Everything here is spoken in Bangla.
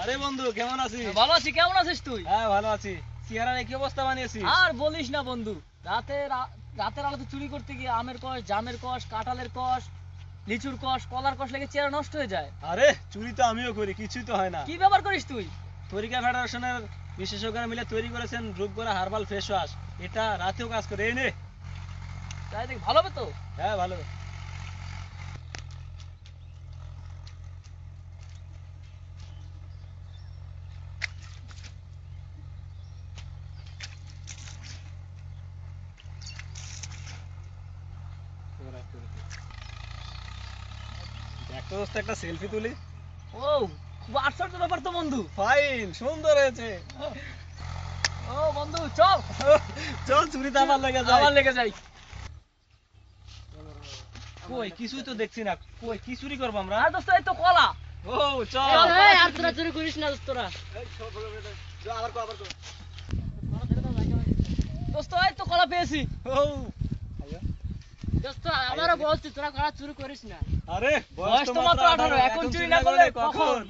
আরে বন্ধু কেমন আছিস? ভালো আছি, কেমন আছিস তুই? হ্যাঁ ভালো আছি। চেহারার কি অবস্থা বানিয়েছিস? আর বলিস না বন্ধু, রাতের আলোতে চুরি করতে গিয়ে আমের কষ, জামের কষ, কাঁঠালের কষ, লিচুর কষ, কলার কষ লেগে চেহারা নষ্ট হয়ে যায়। আরে চুরি তো আমিও করি, কিছুই তো হয় না। কি ব্যবহার করিস তুই? তরিকা ফেডারেশনের বিশেষজ্ঞরা মিলে তৈরি করেছেন রূপগড়া হার্বাল ফেস ওয়াশ। এটা রাতেও কাজ করে। এই নে। তাই দেখ, ভালো হবে তো? হ্যাঁ ভালো। একটা দোস্ত একটা সেলফি তুলি। ও হোয়াটসঅ্যাপ তো ব্যাপার তো বন্ধু। ফাইন, সুন্দর হয়েছে। ও বন্ধু চল চল চুরিতে আবার লেগে যাই। আবার লেগে যাই। কই কিছুই তো দেখছি না। কই কি চুরি করব আমরা? আর দোস্ত এই তো কলা। ও চল। এই আর তোরা চুরি করিস না দোস্তরা। আবার কো আবার কো। দোস্ত এই তো কলা পেয়েছি। ও দোস্ত আমারও বলছি তোরা কলা চুরি করিস না। আরে বয়স তো মাত্র 18, এখন চুরি না করলে কখন?